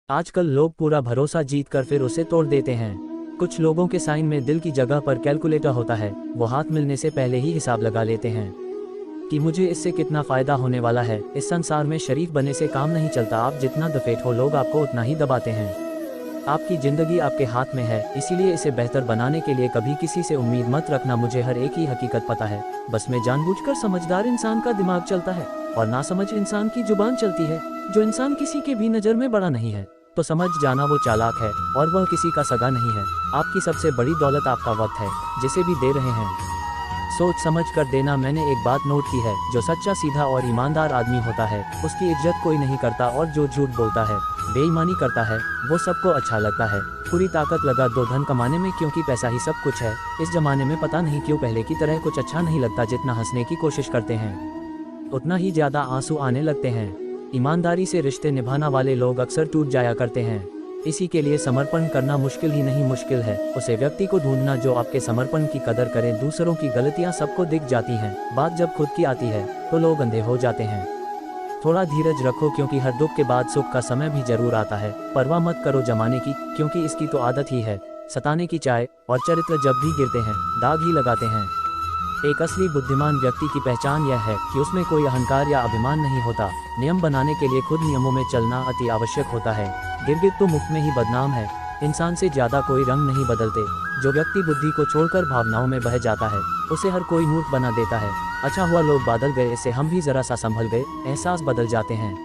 आजकल लोग पूरा भरोसा जीत कर फिर उसे तोड़ देते हैं। कुछ लोगों के साइन में दिल की जगह पर कैलकुलेटर होता है। वो हाथ मिलने से पहले ही हिसाब लगा लेते हैं कि मुझे इससे कितना फ़ायदा होने वाला है। इस संसार में शरीफ बनने से काम नहीं चलता। आप जितना दफेट हो, लोग आपको उतना ही दबाते हैं। आपकी ज़िंदगी आपके हाथ में है, इसीलिए इसे बेहतर बनाने के लिए कभी किसी से उम्मीद मत रखना। मुझे हर एक ही हकीकत पता है, बस मैं जानबूझकर समझदार इंसान का दिमाग चलता है और नासमझ इंसान की जुबान चलती है। जो इंसान किसी के भी नज़र में बड़ा नहीं है तो समझ जाना वो चालाक है और वह किसी का सगा नहीं है। आपकी सबसे बड़ी दौलत आपका वक्त है, जिसे भी दे रहे हैं सोच समझ कर देना। मैंने एक बात नोट की है, जो सच्चा, सीधा और ईमानदार आदमी होता है उसकी इज्जत कोई नहीं करता, और जो झूठ बोलता है, बेईमानी करता है, वो सबको अच्छा लगता है। पूरी ताकत लगा दो धन कमाने में, क्योंकि पैसा ही सब कुछ है। इस जमाने में पता नहीं क्यों पहले की तरह कुछ अच्छा नहीं लगता। जितना हंसने की कोशिश करते हैं उतना ही ज्यादा आंसू आने लगते हैं। ईमानदारी से रिश्ते निभाना वाले लोग अक्सर टूट जाया करते हैं। इसी के लिए समर्पण करना मुश्किल ही नहीं, मुश्किल है उसे व्यक्ति को ढूंढना जो आपके समर्पण की कदर करे। दूसरों की गलतियां सबको दिख जाती हैं, बात जब खुद की आती है तो लोग अंधे हो जाते हैं। थोड़ा धीरज रखो, क्योंकि हर दुख के बाद सुख का समय भी जरूर आता है। परवाह मत करो जमाने की, क्योंकि इसकी तो आदत ही है सताने की। चाय और चरित्र जब भी गिरते हैं दाग ही लगाते हैं। एक असली बुद्धिमान व्यक्ति की पहचान यह है कि उसमें कोई अहंकार या अभिमान नहीं होता। नियम बनाने के लिए खुद नियमों में चलना अति आवश्यक होता है। गिरगिट तो मुफ्त में ही बदनाम है, इंसान से ज्यादा कोई रंग नहीं बदलते। जो व्यक्ति बुद्धि को छोड़कर भावनाओं में बह जाता है उसे हर कोई मूर्ख बना देता है। अच्छा हुआ लोग बादल गए, इससे हम भी जरा सा संभल गए। एहसास बदल जाते हैं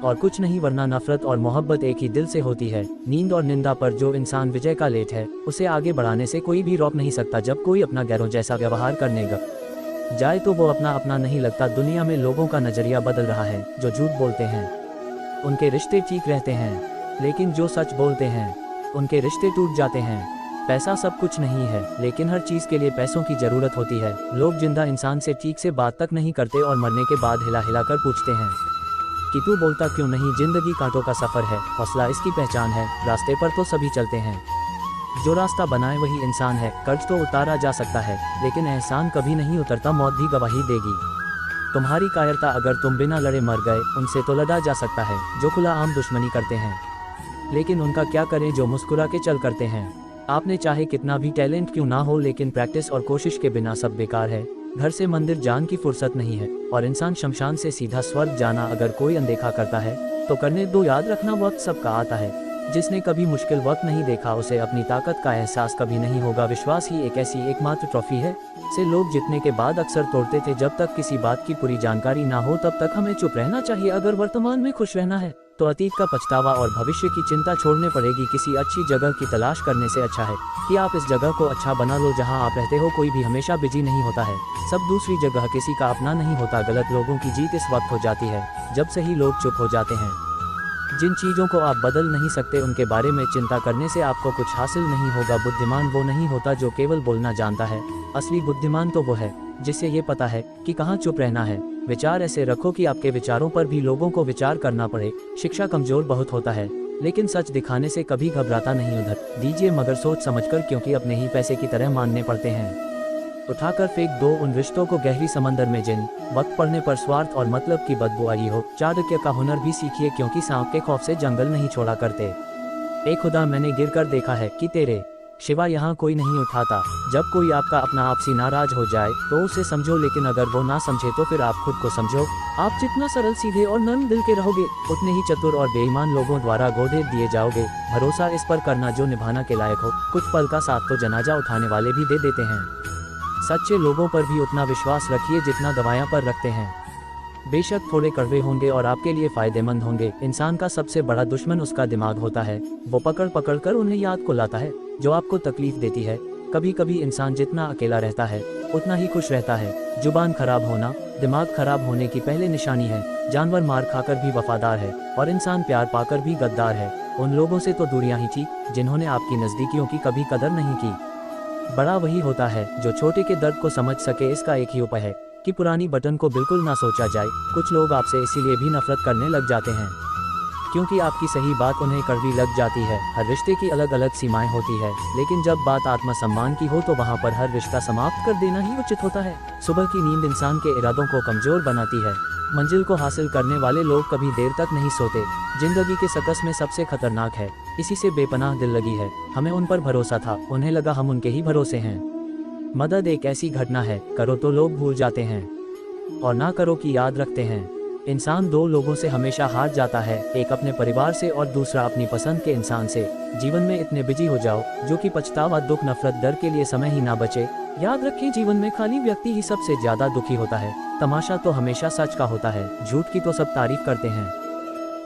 और कुछ नहीं, वरना नफरत और मोहब्बत एक ही दिल से होती है। नींद और निंदा पर जो इंसान विजय का लेट है उसे आगे बढ़ाने से कोई भी रोक नहीं सकता। जब कोई अपना गैरों जैसा व्यवहार करने जाए तो वो अपना नहीं लगता। दुनिया में लोगों का नजरिया बदल रहा है। जो झूठ बोलते हैं उनके रिश्ते ठीक रहते हैं, लेकिन जो सच बोलते हैं उनके रिश्ते टूट जाते हैं। पैसा सब कुछ नहीं है, लेकिन हर चीज के लिए पैसों की जरूरत होती है। लोग जिंदा इंसान से ठीक से बात तक नहीं करते और मरने के बाद हिला हिला कर पूछते हैं कि तू बोलता क्यों नहीं। जिंदगी कांटों का सफर है, हौसला इसकी पहचान है। रास्ते पर तो सभी चलते हैं, जो रास्ता बनाए वही इंसान है। कर्ज तो उतारा जा सकता है, लेकिन एहसान कभी नहीं उतरता। मौत भी गवाही देगी। तुम्हारी कायरता अगर तुम बिना लड़े मर गए, उनसे तो लड़ा जा सकता है जो खुला आम दुश्मनी करते हैं। लेकिन उनका क्या करें जो मुस्कुरा के चल करते हैं। आपने चाहे कितना भी टैलेंट क्यों ना हो, लेकिन प्रैक्टिस और कोशिश के बिना सब बेकार है। घर से मंदिर जान की फुर्सत नहीं है, और इंसान शमशान से सीधा स्वर्ग जाना अगर कोई अनदेखा करता है तो करने दो। याद रखना वक्त सबका आता है। जिसने कभी मुश्किल वक्त नहीं देखा उसे अपनी ताकत का एहसास कभी नहीं होगा। विश्वास ही एक ऐसी एकमात्र ट्रॉफी है से लोग जीतने के बाद अक्सर तोड़ते थे। जब तक किसी बात की पूरी जानकारी ना हो तब तक हमें चुप रहना चाहिए। अगर वर्तमान में खुश रहना है तो अतीत का पछतावा और भविष्य की चिंता छोड़ने पड़ेगी। किसी अच्छी जगह की तलाश करने से अच्छा है कि आप इस जगह को अच्छा बना लो जहां आप रहते हो। कोई भी हमेशा बिजी नहीं होता है, सब दूसरी जगह किसी का अपना नहीं होता। गलत लोगों की जीत इस वक्त हो जाती है जब सही लोग चुप हो जाते हैं। जिन चीज़ों को आप बदल नहीं सकते उनके बारे में चिंता करने से आपको कुछ हासिल नहीं होगा। बुद्धिमान वो नहीं होता जो केवल बोलना जानता है, असली बुद्धिमान तो वो है जिसे ये पता है कि कहाँ चुप रहना है। विचार ऐसे रखो कि आपके विचारों पर भी लोगों को विचार करना पड़े। शिक्षा कमजोर बहुत होता है, लेकिन सच दिखाने से कभी घबराता नहीं। उधर दीजिए मगर सोच समझकर, क्योंकि अपने ही पैसे की तरह मानने पड़ते हैं। उठाकर फेंक दो उन रिश्तों को गहरी समंदर में जिन वक्त पड़ने पर स्वार्थ और मतलब की बदबू आई हो। चाणक्य का हुनर भी सीखिए, क्योंकि सांप के खौफ से जंगल नहीं छोड़ा करते। एक खुदा मैंने गिरकर देखा है कि तेरे शिवा यहाँ कोई नहीं उठाता। जब कोई आपका अपना आपसी नाराज हो जाए तो उसे समझो, लेकिन अगर वो ना समझे तो फिर आप खुद को समझो। आप जितना सरल, सीधे और नर्म दिल के रहोगे उतने ही चतुर और बेईमान लोगों द्वारा गोदे दिए जाओगे। भरोसा इस पर करना जो निभाना के लायक हो। कुछ पल का साथ तो जनाजा उठाने वाले भी दे देते हैं। सच्चे लोगों पर भी उतना विश्वास रखिए जितना दवाइयाँ पर रखते हैं। बेशक थोड़े कड़वे होंगे और आपके लिए फायदेमंद होंगे। इंसान का सबसे बड़ा दुश्मन उसका दिमाग होता है। वो पकड़ पकड़ कर उन्हें याद को लाता है जो आपको तकलीफ देती है। कभी कभी इंसान जितना अकेला रहता है उतना ही खुश रहता है। जुबान खराब होना दिमाग खराब होने की पहले निशानी है। जानवर मार खाकर भी वफादार है और इंसान प्यार पाकर भी गद्दार है। उन लोगों से तो दूरियां ही ठीक जिन्होंने आपकी नज़दीकियों की कभी कदर नहीं की। बड़ा वही होता है जो छोटे के दर्द को समझ सके। इसका एक ही उपाय है कि पुरानी बटन को बिल्कुल ना सोचा जाए। कुछ लोग आपसे इसीलिए भी नफरत करने लग जाते हैं क्योंकि आपकी सही बात उन्हें कड़वी लग जाती है। हर रिश्ते की अलग अलग सीमाएं होती है, लेकिन जब बात आत्मसम्मान की हो तो वहाँ पर हर रिश्ता समाप्त कर देना ही उचित होता है। सुबह की नींद इंसान के इरादों को कमजोर बनाती है। मंजिल को हासिल करने वाले लोग कभी देर तक नहीं सोते। जिंदगी के सकस में सबसे खतरनाक है, इसी से बेपनाह दिल लगी है। हमें उन पर भरोसा था, उन्हें लगा हम उनके ही भरोसे हैं। मदद एक ऐसी घटना है, करो तो लोग भूल जाते हैं और ना करो कि याद रखते हैं। इंसान दो लोगों से हमेशा हार जाता है, एक अपने परिवार से और दूसरा अपनी पसंद के इंसान से। जीवन में इतने बिजी हो जाओ जो कि पछतावा, दुख, नफरत, डर के लिए समय ही ना बचे। याद रखें, जीवन में खाली व्यक्ति ही सबसे ज्यादा दुखी होता है। तमाशा तो हमेशा सच का होता है, झूठ की तो सब तारीफ करते हैं।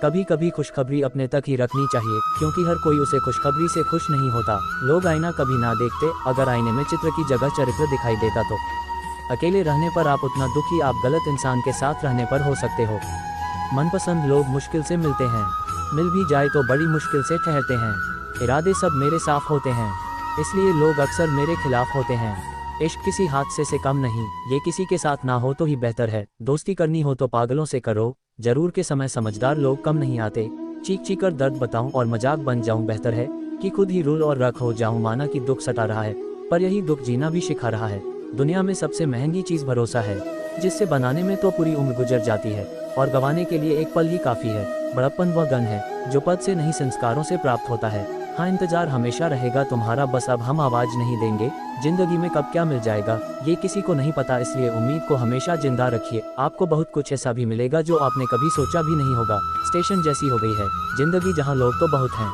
कभी कभी खुशखबरी अपने तक ही रखनी चाहिए, क्योंकि हर कोई उसे खुशखबरी से खुश नहीं होता। लोग आईना कभी ना देखते, अगर आईने में चित्र की जगह चरित्र दिखाई देता तो। अकेले रहने पर आप उतना दुखी आप गलत इंसान के साथ रहने पर हो सकते हो। मनपसंद लोग मुश्किल से मिलते हैं, मिल भी जाए तो बड़ी मुश्किल से ठहरते हैं। इरादे सब मेरे साफ होते हैं, इसलिए लोग अक्सर मेरे खिलाफ होते हैं। इश्क किसी हादसे से कम नहीं, ये किसी के साथ ना हो तो ही बेहतर है। दोस्ती करनी हो तो पागलों से करो, जरूर के समय समझदार लोग कम नहीं आते। चीख चीख कर दर्द बताऊं और मजाक बन जाऊं, बेहतर है कि खुद ही रूल और रख हो जाऊं। माना कि दुख सता रहा है, पर यही दुख जीना भी सिखा रहा है। दुनिया में सबसे महंगी चीज भरोसा है, जिससे बनाने में तो पूरी उम्र गुजर जाती है और गंवाने के लिए एक पल ही काफी है। बड़प्पन वह गन है जो पद से नहीं संस्कारों से प्राप्त होता है। हाँ, इंतजार हमेशा रहेगा तुम्हारा, बस अब हम आवाज नहीं देंगे। जिंदगी में कब क्या मिल जाएगा ये किसी को नहीं पता, इसलिए उम्मीद को हमेशा जिंदा रखिए। आपको बहुत कुछ ऐसा भी मिलेगा जो आपने कभी सोचा भी नहीं होगा। स्टेशन जैसी हो गई है जिंदगी, जहाँ लोग तो बहुत हैं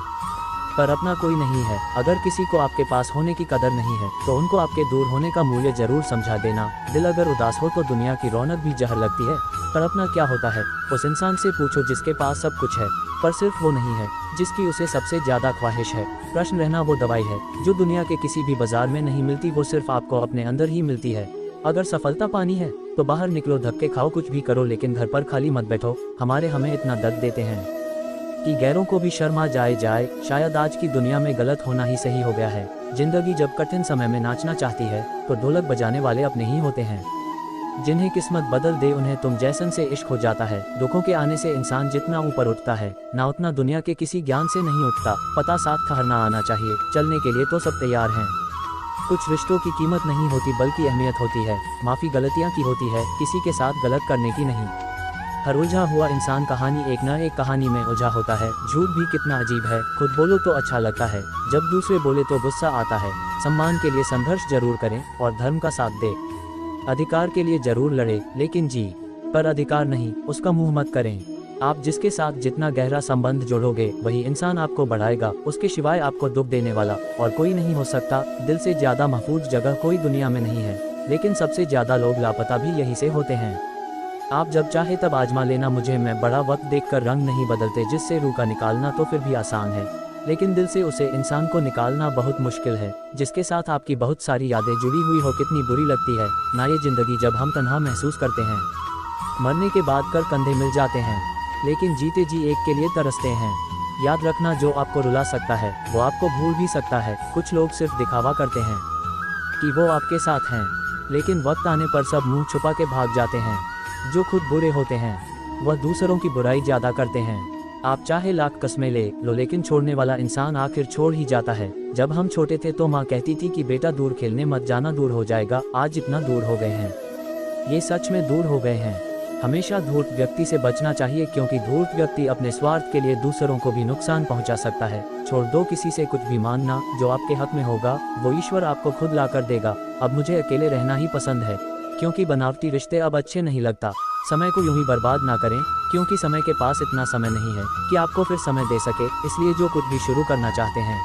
पर अपना कोई नहीं है। अगर किसी को आपके पास होने की कदर नहीं है तो उनको आपके दूर होने का मूल्य जरूर समझा देना। दिल अगर उदास हो तो दुनिया की रौनक भी जहर लगती है। पर अपना क्या होता है उस इंसान से पूछो जिसके पास सब कुछ है, पर सिर्फ वो नहीं है जिसकी उसे सबसे ज्यादा ख्वाहिश है। प्रश्न रहना वो दवाई है जो दुनिया के किसी भी बाजार में नहीं मिलती, वो सिर्फ आपको अपने अंदर ही मिलती है। अगर सफलता पानी है तो बाहर निकलो, धक्के खाओ, कुछ भी करो, लेकिन घर पर खाली मत बैठो। हमें इतना दर्द देते हैं कि गैरों को भी शर्मा जाए। शायद आज की दुनिया में गलत होना ही सही हो गया है। जिंदगी जब कठिन समय में नाचना चाहती है तो ढोलक बजाने वाले अपने ही होते हैं। जिन्हें किस्मत बदल दे उन्हें तुम जैसन से इश्क हो जाता है। दुखों के आने से इंसान जितना ऊपर उठता है ना उतना दुनिया के किसी ज्ञान से नहीं उठता। पता साथ ठहरना आना चाहिए, चलने के लिए तो सब तैयार हैं। कुछ रिश्तों की कीमत नहीं होती बल्कि अहमियत होती है। माफी गलतियां की होती है, किसी के साथ गलत करने की नहीं। हर उलझा हुआ इंसान कहानी एक न एक कहानी में उलझा होता है। झूठ भी कितना अजीब है, खुद बोलो तो अच्छा लगता है, जब दूसरे बोले तो गुस्सा आता है। सम्मान के लिए संघर्ष जरूर करें और धर्म का साथ दे। अधिकार के लिए जरूर लड़े, लेकिन जी पर अधिकार नहीं, उसका मुंह मत करें। आप जिसके साथ जितना गहरा संबंध जोड़ोगे वही इंसान आपको बढ़ाएगा। उसके सिवाय आपको दुख देने वाला और कोई नहीं हो सकता। दिल से ज्यादा महफूज जगह कोई दुनिया में नहीं है, लेकिन सबसे ज्यादा लोग लापता भी यहीं से होते हैं। आप जब चाहे तब आजमा लेना मुझे, मैं बड़ा वक्त देखकर रंग नहीं बदलते। जिससे रूह का निकालना तो फिर भी आसान है, लेकिन दिल से उसे इंसान को निकालना बहुत मुश्किल है। जिसके साथ आपकी बहुत सारी यादें जुड़ी हुई हो, कितनी बुरी लगती है ना ये जिंदगी जब हम तन्हा महसूस करते हैं। मरने के बाद कर कंधे मिल जाते हैं, लेकिन जीते जी एक के लिए तरसते हैं। याद रखना, जो आपको रुला सकता है वो आपको भूल भी सकता है। कुछ लोग सिर्फ दिखावा करते हैं कि वो आपके साथ हैं, लेकिन वक्त आने पर सब मुंह छुपा के भाग जाते हैं। जो खुद बुरे होते हैं वह दूसरों की बुराई ज्यादा करते हैं। आप चाहे लाख कस्में ले लो, लेकिन छोड़ने वाला इंसान आखिर छोड़ ही जाता है। जब हम छोटे थे तो माँ कहती थी कि बेटा दूर खेलने मत जाना, दूर हो जाएगा। आज इतना दूर हो गए हैं, ये सच में दूर हो गए हैं। हमेशा धूर्त व्यक्ति से बचना चाहिए, क्योंकि धूर्त व्यक्ति अपने स्वार्थ के लिए दूसरों को भी नुकसान पहुंचा सकता है। छोड़ दो किसी से कुछ भी मांगना, जो आपके हक में होगा वो ईश्वर आपको खुद ला कर देगा। अब मुझे अकेले रहना ही पसंद है, क्योंकि बनावटी रिश्ते अब अच्छे नहीं लगता। समय को यूं ही बर्बाद ना करें, क्योंकि समय के पास इतना समय नहीं है कि आपको फिर समय दे सके। इसलिए जो कुछ भी शुरू करना चाहते हैं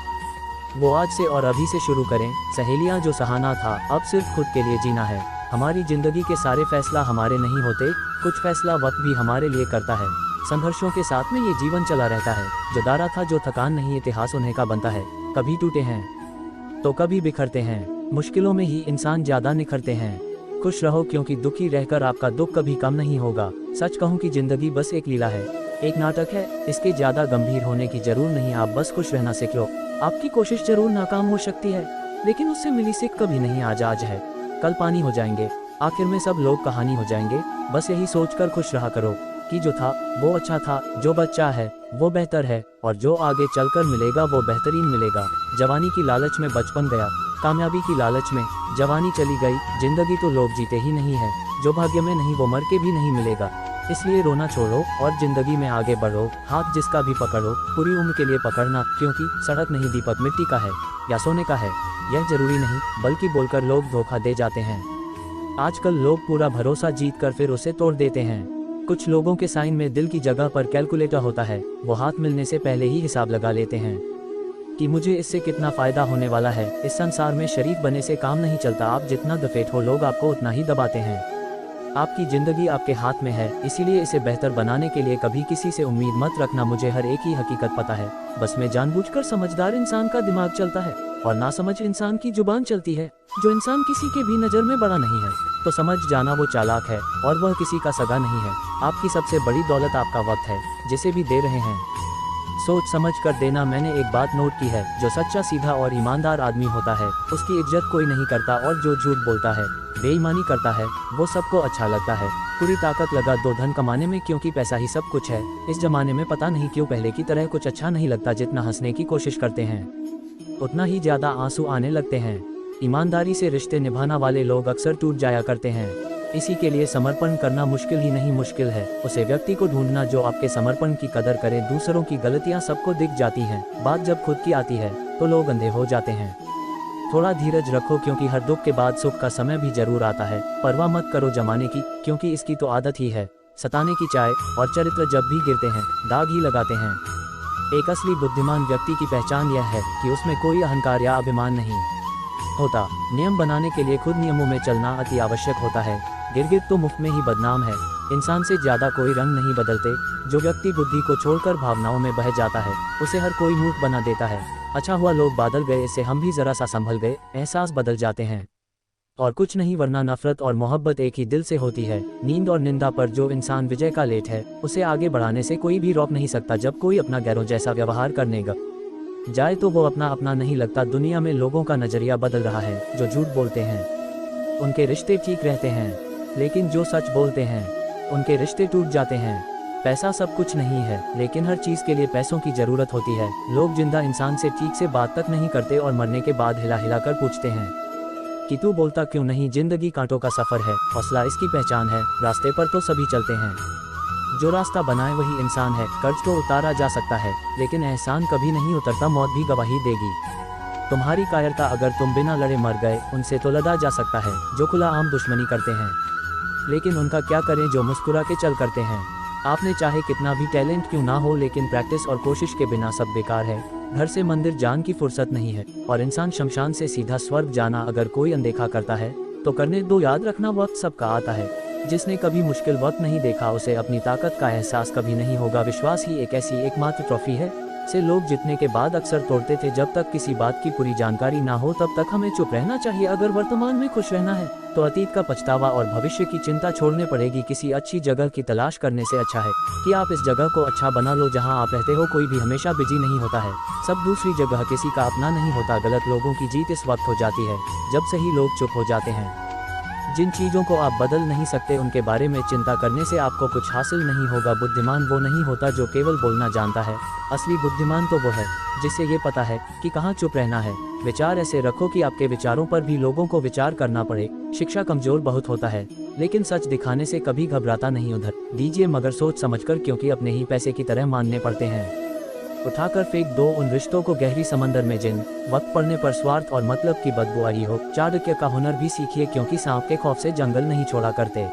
वो आज से और अभी से शुरू करें। सहेलियां, जो सहाना था अब सिर्फ खुद के लिए जीना है। हमारी जिंदगी के सारे फैसला हमारे नहीं होते, कुछ फैसला वक्त भी हमारे लिए करता है। संघर्षों के साथ में ये जीवन चला रहता है। जो दारा था, जो थकान नहीं, इतिहास उन्हें का बनता है। कभी टूटे हैं तो कभी बिखरते हैं, मुश्किलों में ही इंसान ज्यादा निखरते हैं। खुश रहो, क्योंकि दुखी रहकर आपका दुख कभी कम नहीं होगा। सच कहूँ कि जिंदगी बस एक लीला है, एक नाटक है, इसके ज्यादा गंभीर होने की जरूर नहीं। आप बस खुश रहना सीख लो। आपकी कोशिश जरूर नाकाम हो सकती है, लेकिन उससे मिली सीख कभी नहीं आज है कल पानी हो जाएंगे। आखिर में सब लोग कहानी हो जाएंगे। बस यही सोचकर खुश रहा करो कि जो था वो अच्छा था, जो बच्चा है वो बेहतर है, और जो आगे चलकर मिलेगा वो बेहतरीन मिलेगा। जवानी की लालच में बचपन गया, कामयाबी की लालच में जवानी चली गई। जिंदगी तो लोग जीते ही नहीं है, जो भाग्य में नहीं वो मर के भी नहीं मिलेगा। इसलिए रोना छोड़ो और जिंदगी में आगे बढ़ो। हाथ जिसका भी पकड़ो पूरी उम्र के लिए पकड़ना, क्योंकि सड़क नहीं दीपक मिट्टी का है या सोने का है यह जरूरी नहीं, बल्कि बोलकर लोग धोखा दे जाते हैं। आजकल लोग पूरा भरोसा जीत कर फिर उसे तोड़ देते हैं। कुछ लोगों के साइन में दिल की जगह पर कैलकुलेटर होता है, वो हाथ मिलने से पहले ही हिसाब लगा लेते हैं कि मुझे इससे कितना फायदा होने वाला है। इस संसार में शरीफ बने से काम नहीं चलता, आप जितना दफेट हो लोग आपको उतना ही दबाते हैं। आपकी जिंदगी आपके हाथ में है, इसीलिए इसे बेहतर बनाने के लिए कभी किसी से उम्मीद मत रखना। मुझे हर एक ही हकीकत पता है, बस में जानबूझकर समझदार इंसान का दिमाग चलता है और नासमझ इंसान की जुबान चलती है। जो इंसान किसी के भी नज़र में बड़ा नहीं है तो समझ जाना वो चालाक है और वह किसी का सगा नहीं है। आपकी सबसे बड़ी दौलत आपका वक्त है, जिसे भी दे रहे हैं सोच समझ कर देना। मैंने एक बात नोट की है, जो सच्चा सीधा और ईमानदार आदमी होता है उसकी इज्जत कोई नहीं करता, और जो झूठ बोलता है बेईमानी करता है वो सबको अच्छा लगता है। पूरी ताकत लगा दो धन कमाने में, क्योंकि पैसा ही सब कुछ है। इस जमाने में पता नहीं क्यों पहले की तरह कुछ अच्छा नहीं लगता। जितना हंसने की कोशिश करते हैं उतना ही ज्यादा आंसू आने लगते हैं। ईमानदारी से रिश्ते निभाना वाले लोग अक्सर टूट जाया करते हैं। इसी के लिए समर्पण करना मुश्किल ही नहीं, मुश्किल है उसे व्यक्ति को ढूंढना जो आपके समर्पण की कदर करे। दूसरों की गलतियां सबको दिख जाती हैं, बात जब खुद की आती है तो लोग अंधे हो जाते हैं। थोड़ा धीरज रखो, क्योंकि हर दुख के बाद सुख का समय भी जरूर आता है। परवाह मत करो जमाने की, क्योंकि इसकी तो आदत ही है सताने की। चाय और चरित्र जब भी गिरते हैं दाग ही लगाते हैं। एक असली बुद्धिमान व्यक्ति की पहचान यह है कि उसमें कोई अहंकार या अभिमान नहीं होता। नियम बनाने के लिए खुद नियमों में चलना अति आवश्यक होता है। गिरगिट तो मुफ्त में ही बदनाम है, इंसान से ज्यादा कोई रंग नहीं बदलते। जो व्यक्ति बुद्धि को छोड़कर भावनाओं में बह जाता है उसे हर कोई मूर्ख बना देता है। अच्छा हुआ लोग बादल गए, इससे हम भी जरा सा संभल गए। एहसास बदल जाते हैं और कुछ नहीं, वरना नफरत और मोहब्बत एक ही दिल से होती है। नींद और निंदा पर जो इंसान विजय का लेट है उसे आगे बढ़ाने से कोई भी रोक नहीं सकता। जब कोई अपना गैरों जैसा व्यवहार करने जाए तो वो अपना नहीं लगता। दुनिया में लोगों का नजरिया बदल रहा है। जो झूठ बोलते हैं उनके रिश्ते ठीक रहते हैं, लेकिन जो सच बोलते हैं उनके रिश्ते टूट जाते हैं। पैसा सब कुछ नहीं है, लेकिन हर चीज के लिए पैसों की जरूरत होती है। लोग जिंदा इंसान से ठीक से बात तक नहीं करते और मरने के बाद हिला हिला कर पूछते हैं कि तू बोलता क्यों नहीं। जिंदगी कांटों का सफर है, हौसला इसकी पहचान है। रास्ते पर तो सभी चलते हैं, जो रास्ता बनाए वही इंसान है। कर्ज तो उतारा जा सकता है, लेकिन एहसान कभी नहीं उतरता। मौत भी गवाही देगी। तुम्हारी कायरता अगर तुम बिना लड़े मर गए, उनसे तो लड़ा जा सकता है जो खुला आम दुश्मनी करते हैं। लेकिन उनका क्या करें जो मुस्कुरा के चल करते हैं। आपने चाहे कितना भी टैलेंट क्यों ना हो, लेकिन प्रैक्टिस और कोशिश के बिना सब बेकार है। घर से मंदिर जान की फुर्सत नहीं है, और इंसान शमशान से सीधा स्वर्ग जाना अगर कोई अनदेखा करता है तो करने दो। याद रखना वक्त सबका आता है। जिसने कभी मुश्किल वक्त नहीं देखा उसे अपनी ताकत का एहसास कभी नहीं होगा। विश्वास ही एक ऐसी एकमात्र ट्रॉफी है से लोग जीतने के बाद अक्सर तोड़ते थे। जब तक किसी बात की पूरी जानकारी ना हो तब तक हमें चुप रहना चाहिए। अगर वर्तमान में खुश रहना है तो अतीत का पछतावा और भविष्य की चिंता छोड़ने पड़ेगी। किसी अच्छी जगह की तलाश करने से अच्छा है कि आप इस जगह को अच्छा बना लो जहां आप रहते हो। कोई भी हमेशा बिजी नहीं होता है, सब दूसरी जगह किसी का अपना नहीं होता। गलत लोगों की जीत इस वक्त हो जाती है जब सही लोग चुप हो जाते हैं। जिन चीज़ों को आप बदल नहीं सकते उनके बारे में चिंता करने से आपको कुछ हासिल नहीं होगा। बुद्धिमान वो नहीं होता जो केवल बोलना जानता है, असली बुद्धिमान तो वो है जिसे ये पता है कि कहाँ चुप रहना है। विचार ऐसे रखो कि आपके विचारों पर भी लोगों को विचार करना पड़े। शिक्षा कमजोर बहुत होता है, लेकिन सच दिखाने से कभी घबराता नहीं। उधर दीजिए मगर सोच समझकर, क्योंकि अपने ही पैसे की तरह मानने पड़ते हैं। उठाकर फेंक दो उन रिश्तों को गहरी समंदर में जिन वक्त पड़ने पर स्वार्थ और मतलब की बदबू आई हो। चाणक्य का हुनर भी सीखिए, क्योंकि सांप के खौफ से जंगल नहीं छोड़ा करते।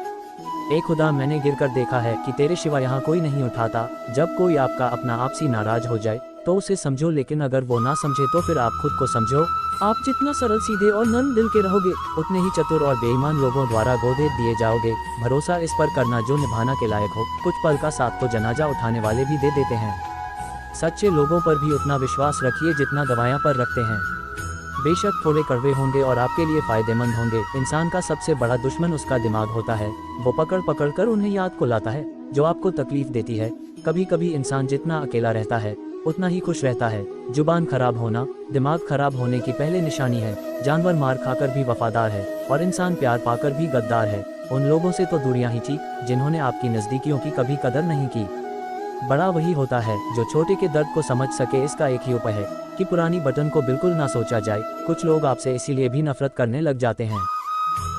ए खुदा, मैंने गिरकर देखा है कि तेरे सिवा यहाँ कोई नहीं उठाता। जब कोई आपका अपना आपसी नाराज हो जाए तो उसे समझो, लेकिन अगर वो ना समझे तो फिर आप खुद को समझो। आप जितना सरल सीधे और नर्म दिल के रहोगे उतने ही चतुर और बेईमान लोगों द्वारा गोदे दिए जाओगे। भरोसा इस पर करना जो निभाना के लायक हो। कुछ पल का साथ तो जनाजा उठाने वाले भी दे देते हैं। सच्चे लोगों पर भी उतना विश्वास रखिए जितना दवाइयाँ पर रखते हैं। बेशक थोड़े कड़वे होंगे और आपके लिए फायदेमंद होंगे। इंसान का सबसे बड़ा दुश्मन उसका दिमाग होता है। वो पकड़ पकड़ कर उन्हें याद को लाता है जो आपको तकलीफ देती है। कभी कभी इंसान जितना अकेला रहता है उतना ही खुश रहता है। जुबान खराब होना दिमाग खराब होने की पहले निशानी है। जानवर मार खाकर भी वफादार है और इंसान प्यार पाकर भी गद्दार है। उन लोगों से तो दूरियां ही ठीक जिन्होंने आपकी नज़दीकियों की कभी कदर नहीं की। बड़ा वही होता है जो छोटे के दर्द को समझ सके। इसका एक ही उपाय है कि पुरानी बटन को बिल्कुल ना सोचा जाए। कुछ लोग आपसे इसीलिए भी नफरत करने लग जाते हैं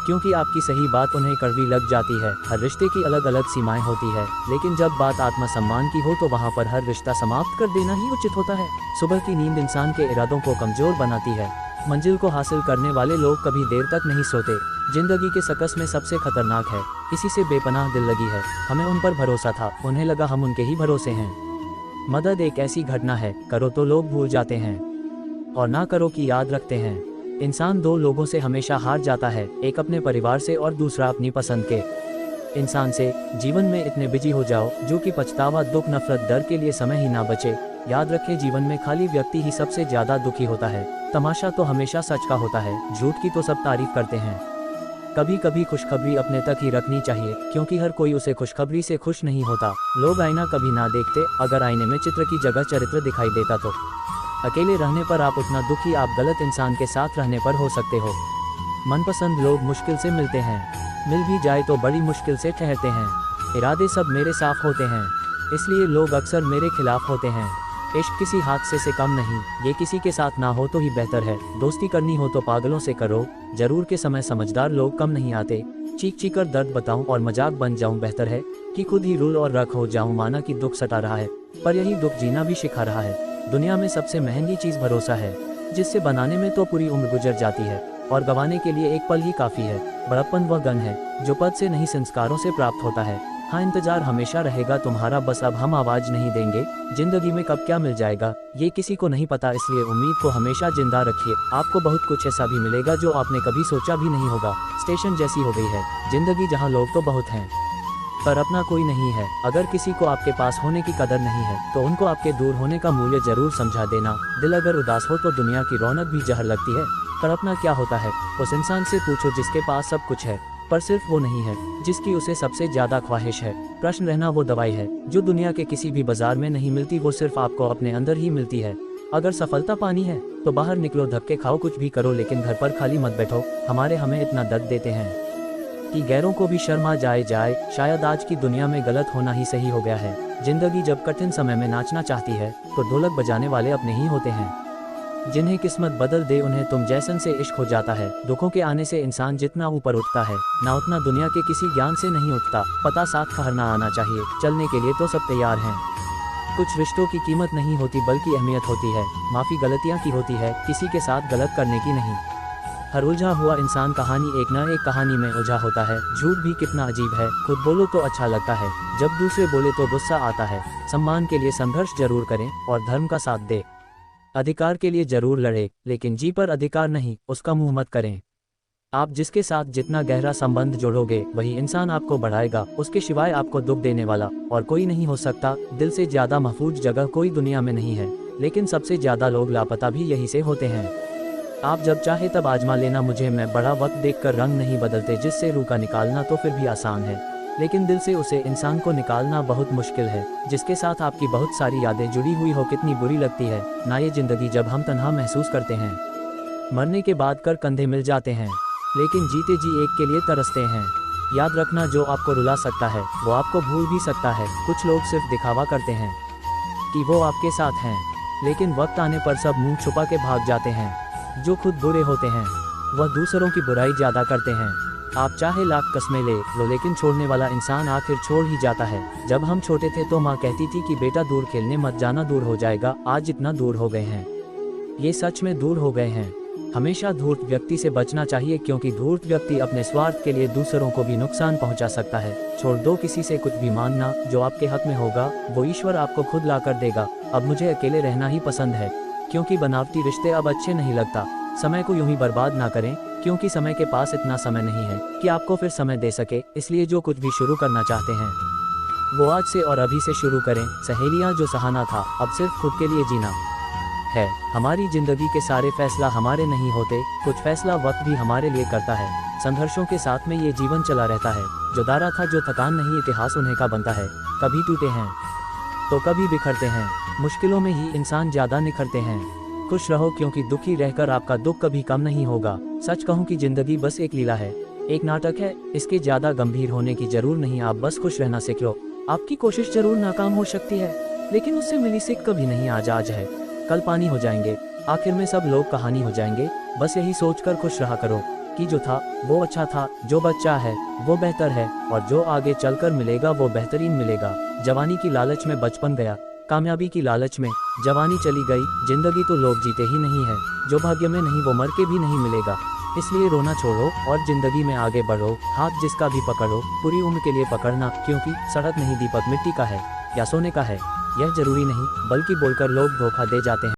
क्योंकि आपकी सही बात उन्हें कड़वी लग जाती है। हर रिश्ते की अलग अलग सीमाएं होती है, लेकिन जब बात आत्मसम्मान की हो तो वहाँ पर हर रिश्ता समाप्त कर देना ही उचित होता है। सुबह की नींद इंसान के इरादों को कमजोर बनाती है। मंजिल को हासिल करने वाले लोग कभी देर तक नहीं सोते। जिंदगी के सकस में सबसे खतरनाक है, इसी से बेपनाह दिल लगी है। हमें उन पर भरोसा था, उन्हें लगा हम उनके ही भरोसे हैं। मदद एक ऐसी घटना है, करो तो लोग भूल जाते हैं और ना करो कि याद रखते हैं। इंसान दो लोगों से हमेशा हार जाता है, एक अपने परिवार से और दूसरा अपनी पसंद के इंसान से। जीवन में इतने बिजी हो जाओ जो कि पछतावा, दुख, नफरत, डर के लिए समय ही ना बचे। याद रखें, जीवन में खाली व्यक्ति ही सबसे ज्यादा दुखी होता है। तमाशा तो हमेशा सच का होता है, झूठ की तो सब तारीफ करते हैं। कभी कभी खुशखबरी अपने तक ही रखनी चाहिए, क्योंकि हर कोई उसे खुशखबरी से खुश नहीं होता। लोग आईना कभी ना देखते, अगर आईने में चित्र की जगह चरित्र दिखाई देता तो। अकेले रहने पर आप उतना दुखी आप गलत इंसान के साथ रहने पर हो सकते हो। मनपसंद लोग मुश्किल से मिलते हैं, मिल भी जाए तो बड़ी मुश्किल से ठहरते हैं। इरादे सब मेरे साफ होते हैं, इसलिए लोग अक्सर मेरे खिलाफ होते हैं। इश्क किसी हादसे से कम नहीं, ये किसी के साथ ना हो तो ही बेहतर है। दोस्ती करनी हो तो पागलों से करो, जरूर के समय समझदार लोग कम नहीं आते। चीख चीख कर दर्द बताऊं और मजाक बन जाऊं, बेहतर है कि खुद ही रूल और रख हो जाऊं। माना कि दुख सता रहा है, पर यही दुख जीना भी सिखा रहा है। दुनिया में सबसे महंगी चीज भरोसा है, जिससे बनाने में तो पूरी उम्र गुजर जाती है और गंवाने के लिए एक पल ही काफी है। बड़प्पन वह गन है जो पद से नहीं संस्कारों से प्राप्त होता है। हाँ, इंतजार हमेशा रहेगा तुम्हारा, बस अब हम आवाज नहीं देंगे। जिंदगी में कब क्या मिल जाएगा ये किसी को नहीं पता, इसलिए उम्मीद को हमेशा जिंदा रखिए। आपको बहुत कुछ ऐसा भी मिलेगा जो आपने कभी सोचा भी नहीं होगा। स्टेशन जैसी हो गई है जिंदगी, जहाँ लोग तो बहुत हैं पर अपना कोई नहीं है। अगर किसी को आपके पास होने की कदर नहीं है तो उनको आपके दूर होने का मूल्य जरूर समझा देना। दिल अगर उदास हो तो दुनिया की रौनक भी जहर लगती है। पर अपना क्या होता है उस इंसान से पूछो जिसके पास सब कुछ है, पर सिर्फ वो नहीं है जिसकी उसे सबसे ज्यादा ख्वाहिश है। प्रश्न रहना वो दवाई है जो दुनिया के किसी भी बाजार में नहीं मिलती, वो सिर्फ आपको अपने अंदर ही मिलती है। अगर सफलता पानी है तो बाहर निकलो, धक्के खाओ, कुछ भी करो, लेकिन घर पर खाली मत बैठो। हमें इतना दर्द देते हैं कि गैरों को भी शर्मा जाए। शायद आज की दुनिया में गलत होना ही सही हो गया है। जिंदगी जब कठिन समय में नाचना चाहती है तो ढोलक बजाने वाले अपने ही होते हैं। जिन्हें किस्मत बदल दे उन्हें तुम जैसन से इश्क हो जाता है। दुखों के आने से इंसान जितना ऊपर उठता है ना उतना दुनिया के किसी ज्ञान से नहीं उठता। पता साथ ठहरना आना चाहिए, चलने के लिए तो सब तैयार हैं। कुछ रिश्तों की कीमत नहीं होती बल्कि अहमियत होती है। माफी गलतियां की होती है, किसी के साथ गलत करने की नहीं। हर उलझा हुआ इंसान कहानी एक न एक कहानी में उलझा होता है। झूठ भी कितना अजीब है, खुद बोलो तो अच्छा लगता है, जब दूसरे बोले तो गुस्सा आता है। सम्मान के लिए संघर्ष जरूर करें और धर्म का साथ दे। अधिकार के लिए जरूर लड़े, लेकिन जी पर अधिकार नहीं, उसका मुंह मत करें। आप जिसके साथ जितना गहरा संबंध जोड़ोगे वही इंसान आपको बढ़ाएगा। उसके सिवाय आपको दुख देने वाला और कोई नहीं हो सकता। दिल से ज्यादा महफूज जगह कोई दुनिया में नहीं है, लेकिन सबसे ज्यादा लोग लापता भी यही से होते हैं। आप जब चाहे तब आजमा लेना मुझे, मैं बड़ा वक्त देखकर रंग नहीं बदलते। जिससे रूह का निकालना तो फिर भी आसान है, लेकिन दिल से उसे इंसान को निकालना बहुत मुश्किल है। जिसके साथ आपकी बहुत सारी यादें जुड़ी हुई हो, कितनी बुरी लगती है ना ये जिंदगी जब हम तन्हा महसूस करते हैं। मरने के बाद कर कंधे मिल जाते हैं, लेकिन जीते जी एक के लिए तरसते हैं। याद रखना, जो आपको रुला सकता है वो आपको भूल भी सकता है। कुछ लोग सिर्फ दिखावा करते हैं कि वो आपके साथ हैं, लेकिन वक्त आने पर सब मुंह छुपा के भाग जाते हैं। जो खुद बुरे होते हैं वह दूसरों की बुराई ज्यादा करते हैं। आप चाहे लाख कस्में ले लो, लेकिन छोड़ने वाला इंसान आखिर छोड़ ही जाता है। जब हम छोटे थे तो माँ कहती थी कि बेटा दूर खेलने मत जाना, दूर हो जाएगा। आज इतना दूर हो गए हैं, ये सच में दूर हो गए हैं। हमेशा धूर्त व्यक्ति से बचना चाहिए, क्योंकि धूर्त व्यक्ति अपने स्वार्थ के लिए दूसरों को भी नुकसान पहुंचा सकता है। छोड़ दो किसी से कुछ भी मांगना, जो आपके हक में होगा वो ईश्वर आपको खुद ला कर देगा। अब मुझे अकेले रहना ही पसंद है, क्योंकि बनावटी रिश्ते अब अच्छे नहीं लगता। समय को यूं ही बर्बाद ना करें, क्योंकि समय के पास इतना समय नहीं है कि आपको फिर समय दे सके। इसलिए जो कुछ भी शुरू करना चाहते हैं वो आज से और अभी से शुरू करें। सहेलियां, जो सहाना था अब सिर्फ खुद के लिए जीना है। हमारी जिंदगी के सारे फैसला हमारे नहीं होते, कुछ फैसला वक्त भी हमारे लिए करता है। संघर्षों के साथ में ये जीवन चला रहता है। जो दारा था, जो थकान नहीं, इतिहास उन्हें का बनता है। कभी टूटे हैं तो कभी बिखरते हैं, मुश्किलों में ही इंसान ज्यादा निखरते हैं। खुश रहो, क्योंकि दुखी रहकर आपका दुख कभी कम नहीं होगा। सच कहूँ कि जिंदगी बस एक लीला है, एक नाटक है, इसके ज्यादा गंभीर होने की जरूर नहीं। आप बस खुश रहना सीख लो। आपकी कोशिश जरूर नाकाम हो सकती है, लेकिन उससे मिली सीख कभी नहीं आज है, कल पानी हो जाएंगे। आखिर में सब लोग कहानी हो जाएंगे। बस यही सोचकर खुश रहा करो। कि जो था वो अच्छा था, जो बच्चा है वो बेहतर है, और जो आगे चलकर मिलेगा वो बेहतरीन मिलेगा। जवानी की लालच में बचपन गया, कामयाबी की लालच में जवानी चली गई। जिंदगी तो लोग जीते ही नहीं है, जो भाग्य में नहीं वो मर के भी नहीं मिलेगा। इसलिए रोना छोड़ो और जिंदगी में आगे बढ़ो। हाथ जिसका भी पकड़ो पूरी उम्र के लिए पकड़ना, क्योंकि सड़क नहीं दीपक मिट्टी का है या सोने का है, यह जरूरी नहीं, बल्कि बोलकर लोग धोखा दे जाते हैं।